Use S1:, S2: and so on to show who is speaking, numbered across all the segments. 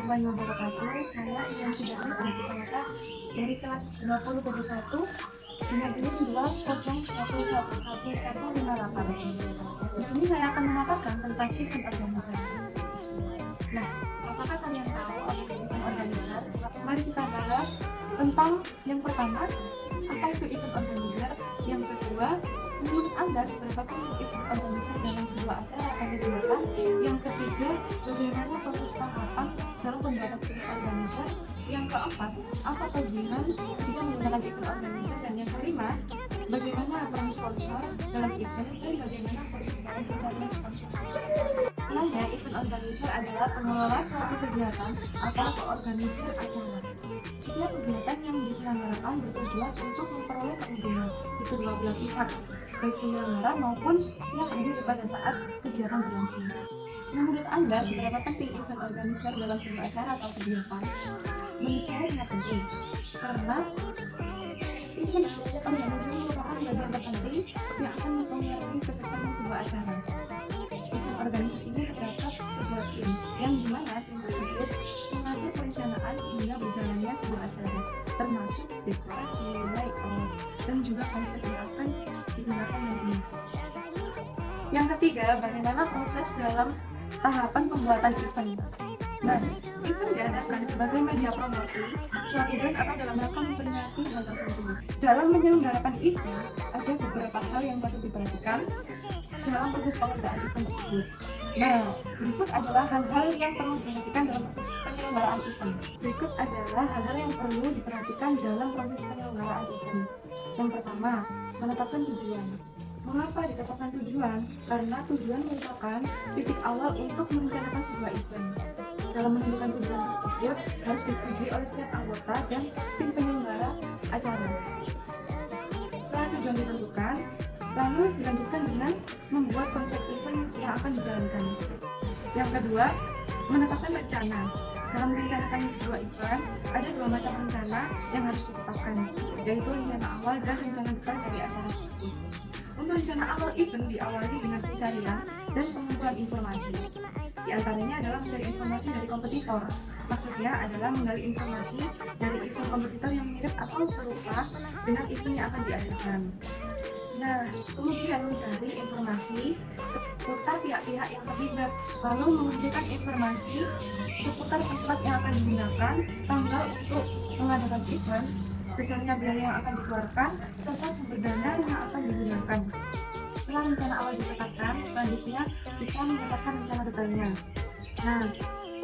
S1: warahmatullahi wabarakatuh. Saya Sunan Sudarmis dari Kecamatan dari kelas 20 PD1 dengan NIM 201111158. Di sini saya akan memaparkan tentang event organizer. Nah, apakah kalian tahu apa itu event organizer? Mari kita bahas tentang yang pertama, apa itu event organizer. Yang kedua, menurut Anda seberapa penting event organizer dalam sebuah acara akan digunakan. Yang ketiga, bagaimana proses tahapan dalam pembuatan event organizer. Yang keempat, apa kelebihan jika menggunakan event organizer. Dan yang kelima, bagaimana peran sponsor dalam event dan bagaimana proses dalam pencarian sponsor. Sebenarnya, event organizer adalah pengelola suatu kegiatan atau koorganisir acara. Setiap kegiatan yang diselenggarakan bertujuan untuk memperoleh keuntungan di kedua belah pihak, baik penyelenggara maupun yang hadir pada saat kegiatan berlangsung. Menurut Anda, seberapa penting event organizer dalam sebuah acara atau kegiatan? Menurut saya sangat penting, karena event organizer merupakan bagian terpenting yang akan mempengaruhi kesuksesan sebuah acara. Event organizer ini terdapat sebuah tim yang dimana tim tersebut mengatur perencanaan hingga berjalannya sebuah acara, termasuk dekorasi, layout, dan juga konsep yang akan digunakan nantinya. Yang ketiga, bagaimana proses dalam tahapan pembuatan event. Nah, event diadakan sebagai media promosi suatu brand atau dalam rangka memperingati hal tertentu. Dalam menyelenggarakan event, ada beberapa hal yang patut diperhatikan dalam proses pengerjaan event tersebut. Nah, berikut adalah hal-hal yang perlu diperhatikan dalam proses penyelenggaraan event. Yang pertama, menetapkan tujuan. Mengapa ditetapkan tujuan? Karena tujuan merupakan titik awal untuk merencanakan sebuah event. Dalam menentukan tujuan tersebut harus disetujui oleh setiap anggota dan tim penyelenggara acara. Setelah tujuan ditentukan, lalu dilanjutkan dengan membuat konsep event yang akan dijalankan. Yang kedua, menetapkan rencana. Dalam merencanakan sebuah event, ada dua macam rencana yang harus ditetapkan, yaitu rencana awal dan rencana detail dari acara tersebut. Untuk rencana awal event diawali dengan pencarian dan pengumpulan informasi. Di antaranya adalah mencari informasi dari kompetitor. Maksudnya adalah menggali informasi dari event kompetitor yang mirip atau serupa dengan event yang akan diadakan. Nah, kemudian mencari informasi seputar pihak-pihak yang terlibat, lalu mengumpulkan informasi seputar tempat yang akan digunakan, tanggal untuk mengadakan event, besarnya biaya yang akan dikeluarkan, serta sumber dana yang akan digunakan. Setelah rencana awal ditetapkan, selanjutnya bisa menetapkan rencana detailnya. Nah,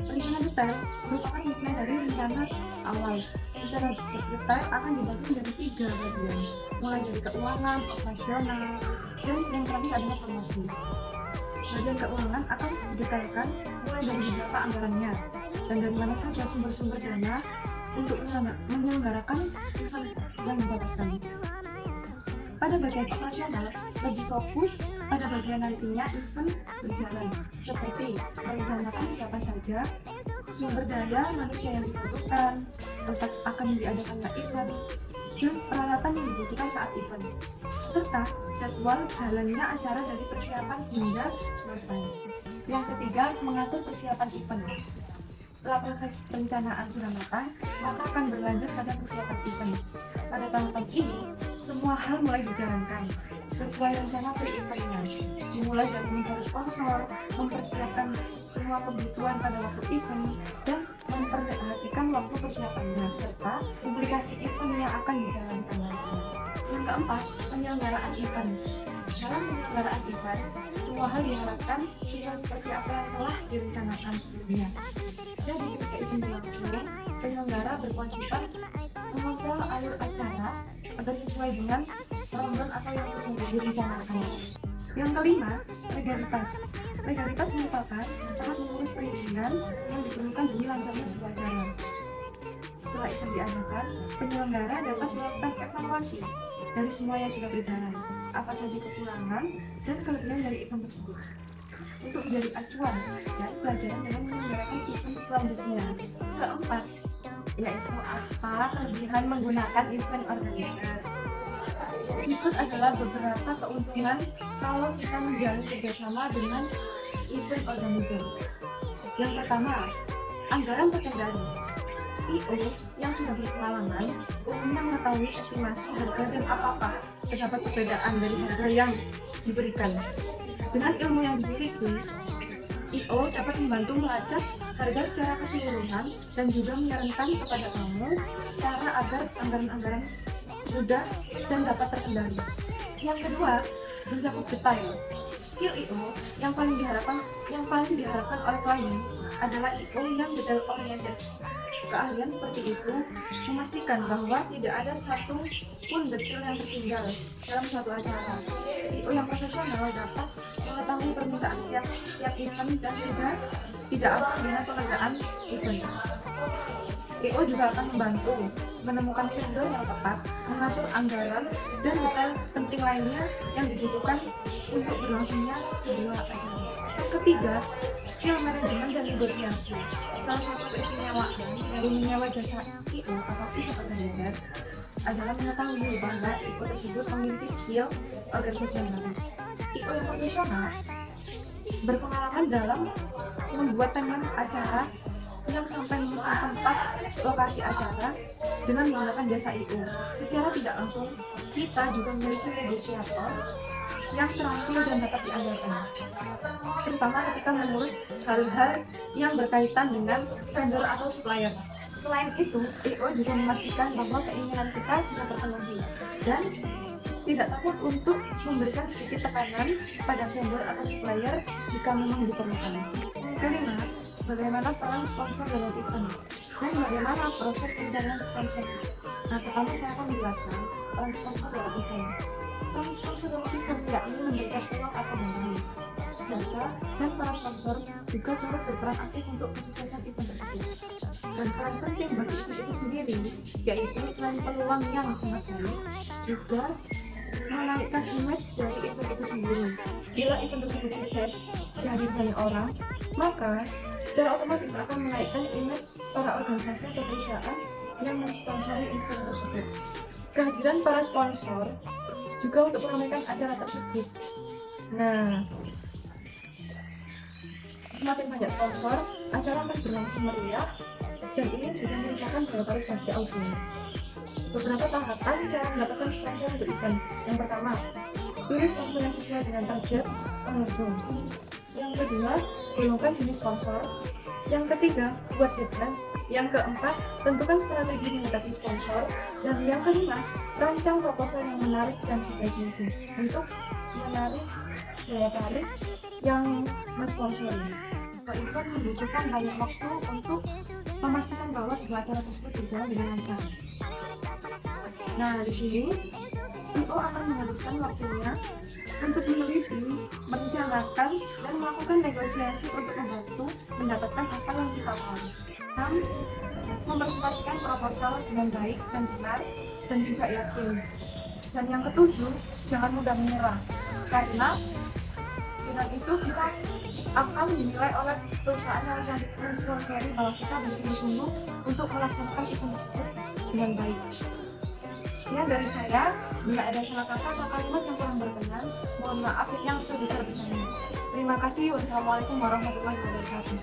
S1: rencana detail merupakan bagian dari rencana awal. Rencana detail akan dibagi menjadi 3 bagian, mulai dari keuangan, operasional, dan yang terakhir adalah promosi. Bagian keuangan akan didetailkan mulai dari beberapa anggarannya dan dari mana saja sumber-sumber dana untuk menyelenggarakan event yang didapatkan. Pada bagian operasional, lebih fokus pada bagian nantinya event berjalan, seperti merencanakan siapa saja, sumber daya manusia yang dibutuhkan, tempat akan diadakannya event, dan peralatan yang dibutuhkan saat event, serta jadwal jalannya acara dari persiapan hingga selesai. Yang ketiga, mengatur persiapan event. Setelah proses perencanaan sudah matang, maka akan berlanjut pada persiapan event. Pada tahapan ini, semua hal mulai dijalankan sesuai rencana pre-eventnya, dimulai dari mencari sponsor, mempersiapkan semua kebutuhan pada waktu event, dan memperhatikan waktu persiapannya, serta publikasi event yang akan dijalankan nanti. Yang keempat, penyelenggaraan event. Dalam penyelenggaraan event, semua hal diharapkan sesuai seperti apa yang telah direncanakan sebelumnya. Jadi ketika event berlangsung, penyelenggara berkewajiban mengontrol alur acara agar sesuai dengan program atau yang sesungguhnya direncanakan. Yang kelima, legalitas. Legalitas merupakan tahap mengurus perizinan yang diperlukan demi lancarnya sebuah acara. Setelah event diadakan, penyelenggara dapat melakukan evaluasi dari semua yang sudah berjalan, apa saja kekurangan dan kelebihan dari event tersebut, untuk menjadi acuan dan pelajaran dalam menyelenggarakan event selanjutnya. Keempat, yaitu apa kelebihan menggunakan event organizer. Berikut adalah beberapa keuntungan kalau kita menjalin kerjasama dengan event organizer. Yang pertama, Anggaran terkendali. IO yang sudah berpengalaman umumnya mengetahui estimasi harga dan apakah terdapat perbedaan dari harga yang diberikan. Dengan ilmu yang dimiliki, IO dapat membantu melacak harga secara keseluruhan dan juga menyarankan kepada kamu cara agar anggaran-anggaran mudah dan dapat terkendali. Yang kedua, mencakup detail. Skill IO yang paling diharapkan oleh klien adalah IO yang detail oriented. Keahlian seperti itu memastikan bahwa tidak ada satu pun detail yang tertinggal dalam suatu acara. IO yang profesional dapat mengetahui permintaan setiap event dan sudah tidak asing dengan pengerjaan event. IO juga akan membantu menemukan vendor yang tepat, mengatur anggaran, dan detail penting lainnya yang dibutuhkan untuk berlangsungnya sebuah acara. Yang ketiga, skill manajemen dan negosiasi. Salah satu keistimewaan dari menyewa jasa IO atau event organizer adalah mengetahui bahwa IO tersebut memiliki skill organisasi yang bagus. IO yang profesional berpengalaman dalam membuat timeline acara yang sampai memesan tempat lokasi acara dengan menggunakan jasa IO. Secara tidak langsung, kita juga memiliki negosiator yang terampil dan dapat diandalkan, terutama ketika mengurus hal-hal yang berkaitan dengan vendor atau supplier. Selain itu, IO juga memastikan bahwa keinginan kita sudah terpenuhi dan tidak takut untuk memberikan sedikit tekanan pada vendor atau supplier jika memang diperlukan. Kelima, bagaimana peran sponsor dalam event dan bagaimana proses pencarian sponsorship. Nah, pertama saya akan menjelaskan peran sponsor dalam event. Peran sponsor dalam event yakni memberikan uang atau modal, jasa, dan para sponsor juga turut berperan aktif untuk kesuksesan event tersebut. Dan peran penting bagi event itu sendiri yaitu selain peluang yang sangat baik, juga menaikkan image dari event itu sendiri. Bila event tersebut sukses dihadiri banyak orang, maka secara otomatis akan menaikkan image para organisasi atau perusahaan yang mensponsori event tersebut. Kehadiran para sponsor juga untuk meramaikan acara tersebut. Nah, semakin banyak sponsor, acara akan berlangsung meriah dan ini juga meningkatkan daya tarik bagi audiens. Beberapa tahapan cara mendapatkan sponsor untuk event. Yang pertama, pilih sponsor yang sesuai dengan target pengunjung. Yang kedua, golongkan jenis sponsor. Yang ketiga, buat deadline. Yang keempat, tentukan strategi mendekati sponsor. Dan yang kelima, rancang proposal yang menarik dan sebaik mungkin untuk menarik daya tarik yang mensponsori. Event membutuhkan banyak waktu untuk memastikan bahwa sebuah acara tersebut berjalan dengan lancar. Nah, di sini IO akan menghabiskan waktunya untuk meneliti, merencanakan, dan melakukan negosiasi untuk membantu mendapatkan apa yang kita mau. Dan mempresentasikan proposal dengan baik dan benar dan juga yakin. Dan yang ketujuh, jangan mudah menyerah, karena dengan itu kita akan dinilai oleh perusahaan yang mensponsori bahwa kita bersungguh-sungguh untuk melaksanakan event tersebut dengan baik. Sekian dari saya. Bila ada salah kata atau kalimat yang kurang berkenan, mohon maaf yang sebesar-besarnya. Terima kasih. Wassalamualaikum warahmatullahi wabarakatuh.